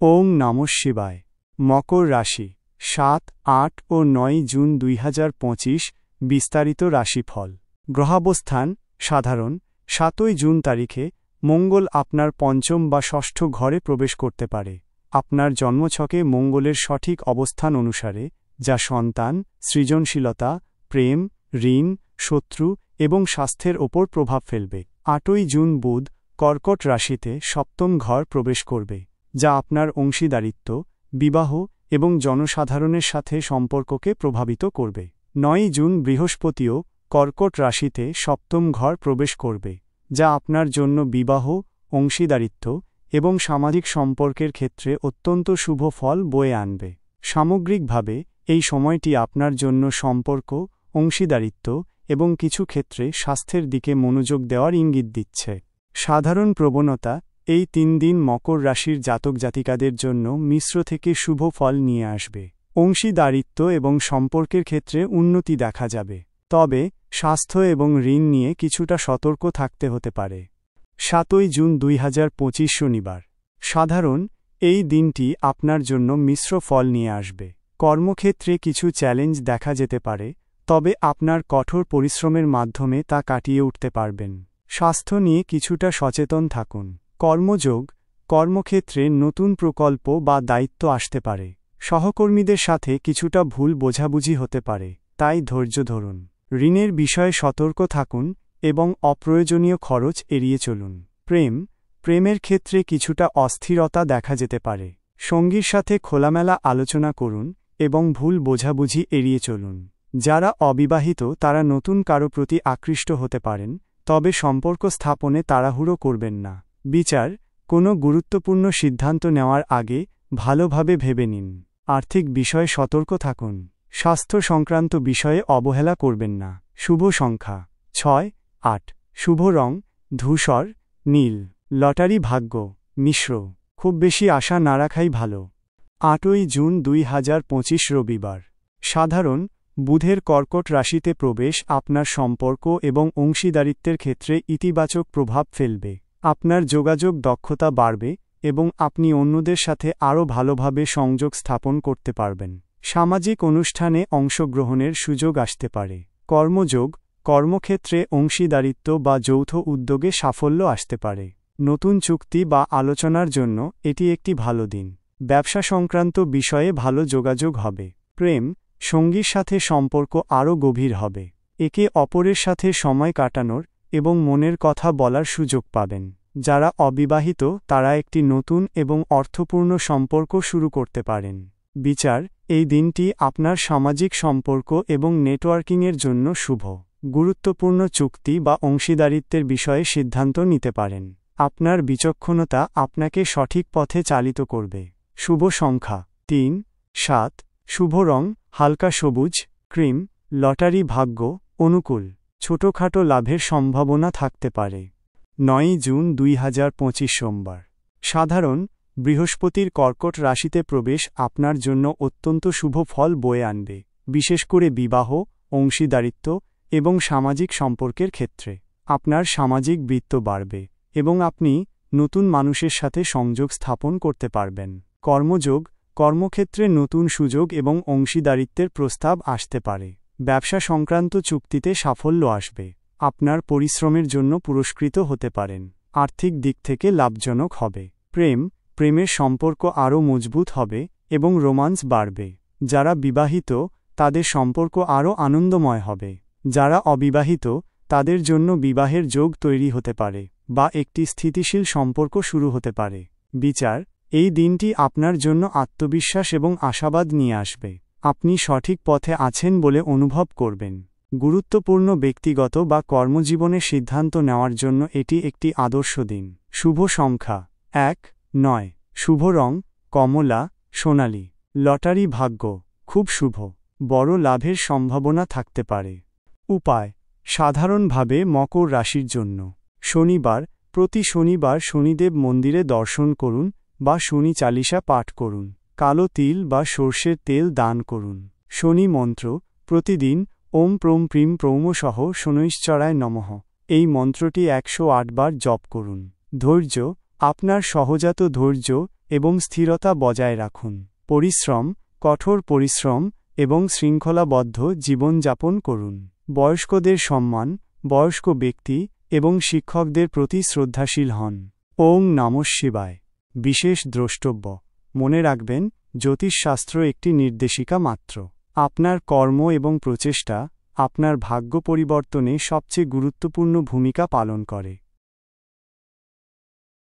ওং নমঃ শিবায়। মকর রাশি ৭, ৮ ও ৯ জুন ২০২৫ বিস্তারিত রাশিফল। গ্রহাবস্থান সাধারণ। ৭ই জুন তারিখে মঙ্গল আপনার পঞ্চম বা ষষ্ঠ ঘরে প্রবেশ করতে পারে। আপনার জন্মছকে মঙ্গলের সঠিক অবস্থান অনুসারে, যা সন্তান, সৃজনশীলতা, প্রেম, ঋণ, শত্রু এবং স্বাস্থ্যের ওপর প্রভাব ফেলবে। ৮ই জুন বুধ কর্কট রাশিতে সপ্তম ঘর প্রবেশ করবে, যা আপনার অংশীদারিত্ব, বিবাহ এবং জনসাধারণের সাথে সম্পর্ককে প্রভাবিত করবে। ৯ই জুন বৃহস্পতিও কর্কট রাশিতে সপ্তম ঘর প্রবেশ করবে, যা আপনার জন্য বিবাহ, অংশীদারিত্ব এবং সামাজিক সম্পর্কের ক্ষেত্রে অত্যন্ত শুভ ফল বয়ে আনবে। সামগ্রিকভাবে এই সময়টি আপনার জন্য সম্পর্ক, অংশীদারিত্ব এবং কিছু ক্ষেত্রে স্বাস্থ্যের দিকে মনোযোগ দেওয়ার ইঙ্গিত দিচ্ছে। সাধারণ প্রবণতা এই ৩ দিন মকর রাশির জাতক জাতিকাদের জন্য মিশ্র থেকে শুভ ফল নিয়ে আসবে। অংশীদারিত্ব এবং সম্পর্কের ক্ষেত্রে উন্নতি দেখা যাবে, তবে স্বাস্থ্য এবং ঋণ নিয়ে কিছুটা সতর্ক থাকতে হতে পারে। ৭ই জুন ২০২৫ শনিবার। সাধারণ এই দিনটি আপনার জন্য মিশ্র ফল নিয়ে আসবে। কর্মক্ষেত্রে কিছু চ্যালেঞ্জ দেখা যেতে পারে, তবে আপনার কঠোর পরিশ্রমের মাধ্যমে তা কাটিয়ে উঠতে পারবেন। স্বাস্থ্য নিয়ে কিছুটা সচেতন থাকুন। কর্মযোগ কর্মক্ষেত্রে নতুন প্রকল্প বা দায়িত্ব আসতে পারে। সহকর্মীদের সাথে কিছুটা ভুল বোঝাবুঝি হতে পারে, তাই ধৈর্য ধরুন। ঋণের বিষয়ে সতর্ক থাকুন এবং অপ্রয়োজনীয় খরচ এড়িয়ে চলুন। প্রেমের ক্ষেত্রে কিছুটা অস্থিরতা দেখা যেতে পারে। সঙ্গীর সাথে খোলামেলা আলোচনা করুন এবং ভুল বোঝাবুঝি এড়িয়ে চলুন। যারা অবিবাহিত তারা নতুন কারো প্রতি আকৃষ্ট হতে পারেন, তবে সম্পর্ক স্থাপনে তাড়াহুড়ো করবেন না। বিচার কোনো গুরুত্বপূর্ণ সিদ্ধান্ত নেওয়ার আগে ভালোভাবে ভেবে নিন। আর্থিক বিষয়ে সতর্ক থাকুন। স্বাস্থ্য সংক্রান্ত বিষয়ে অবহেলা করবেন না। শুভ সংখ্যা ৬, ৮। শুভ রং ধূসর, নীল। লটারি ভাগ্য মিশ্র। খুব বেশি আশা না রাখাই ভালো। ৮ই জুন ২০২৫ রবিবার। সাধারণ বুধের কর্কট রাশিতে প্রবেশ আপনার সম্পর্ক এবং অংশীদারিত্বের ক্ষেত্রে ইতিবাচক প্রভাব ফেলবে। আপনার যোগাযোগ দক্ষতা বাড়বে এবং আপনি অন্যদের সাথে আরও ভালোভাবে সংযোগ স্থাপন করতে পারবেন। সামাজিক অনুষ্ঠানে অংশগ্রহণের সুযোগ আসতে পারে। কর্মযোগ কর্মক্ষেত্রে অংশীদারিত্ব বা যৌথ উদ্যোগে সাফল্য আসতে পারে। নতুন চুক্তি বা আলোচনার জন্য এটি একটি ভালো দিন। ব্যবসা সংক্রান্ত বিষয়ে ভালো যোগাযোগ হবে। প্রেম সঙ্গীর সাথে সম্পর্ক আরও গভীর হবে। একে অপরের সাথে সময় কাটানোর এবং মনের কথা বলার সুযোগ পাবেন। যারা অবিবাহিত তারা একটি নতুন এবং অর্থপূর্ণ সম্পর্ক শুরু করতে পারেন। বিচার এই দিনটি আপনার সামাজিক সম্পর্ক এবং নেটওয়ার্কিংয়ের জন্য শুভ। গুরুত্বপূর্ণ চুক্তি বা অংশীদারিত্বের বিষয়ে সিদ্ধান্ত নিতে পারেন। আপনার বিচক্ষণতা আপনাকে সঠিক পথে চালিত করবে। শুভ সংখ্যা ৩, ৭। শুভ রং হালকা সবুজ, ক্রিম। লটারি ভাগ্য অনুকূল। ছোটখাটো লাভের সম্ভাবনা থাকতে পারে। ৯ই জুন ২০২৫ সোমবার। সাধারণ বৃহস্পতির কর্কট রাশিতে প্রবেশ আপনার জন্য অত্যন্ত শুভ ফল বয়ে আনবে, বিশেষ করে বিবাহ, অংশীদারিত্ব এবং সামাজিক সম্পর্কের ক্ষেত্রে। আপনার সামাজিক বৃত্ত বাড়বে এবং আপনি নতুন মানুষের সাথে সংযোগ স্থাপন করতে পারবেন। কর্মযোগ কর্মক্ষেত্রে নতুন সুযোগ এবং অংশীদারিত্বের প্রস্তাব আসতে পারে। ব্যবসা সংক্রান্ত চুক্তিতে সাফল্য আসবে। আপনার পরিশ্রমের জন্য পুরস্কৃত হতে পারেন। আর্থিক দিক থেকে লাভজনক হবে। প্রেমের সম্পর্ক আরও মজবুত হবে এবং রোমান্স বাড়বে। যারা বিবাহিত তাদের সম্পর্ক আরও আনন্দময় হবে। যারা অবিবাহিত তাদের জন্য বিবাহের যোগ তৈরি হতে পারে বা একটি স্থিতিশীল সম্পর্ক শুরু হতে পারে। বিচার এই দিনটি আপনার জন্য আত্মবিশ্বাস এবং আশাবাদ নিয়ে আসবে। আপনি সঠিক পথে আছেন বলে অনুভব করবেন। গুরুত্বপূর্ণ ব্যক্তিগত বা কর্মজীবনে সিদ্ধান্ত নেওয়ার জন্য এটি একটি আদর্শ দিন। শুভ সংখ্যা ১, ৯। শুভ রং কমলা, সোনালী। লটারি ভাগ্য খুব শুভ। বড় লাভের সম্ভাবনা থাকতে পারে। উপায় সাধারণভাবে মকর রাশির জন্য শনিবার প্রতি শনিবার শনিদেব মন্দিরে দর্শন করুন বা শনি চালিসা পাঠ করুন। কালো তিল বা সর্ষের তেল দান করুন। শনি মন্ত্র প্রতিদিন ওম প্রোম প্রিম প্রৌমসহ শনৈশ্চরায় নমঃ এই মন্ত্রটি ১০৮ বার জপ করুন। ধৈর্য আপনার সহজাত ধৈর্য এবং স্থিরতা বজায় রাখুন। পরিশ্রম, কঠোর পরিশ্রম এবং শৃঙ্খলাবদ্ধ জীবনযাপন করুন। বয়স্কদের সম্মান, বয়স্ক ব্যক্তি এবং শিক্ষকদের প্রতি শ্রদ্ধাশীল হন। ওং নমঃ শিবায়। বিশেষ দ্রষ্টব্য: মনে রাখবেন, জ্যোতিষশাস্ত্র একটি নির্দেশিকা মাত্র। আপনার কর্ম এবং প্রচেষ্টা আপনার ভাগ্য পরিবর্তনে সবচেয়ে গুরুত্বপূর্ণ ভূমিকা পালন করে।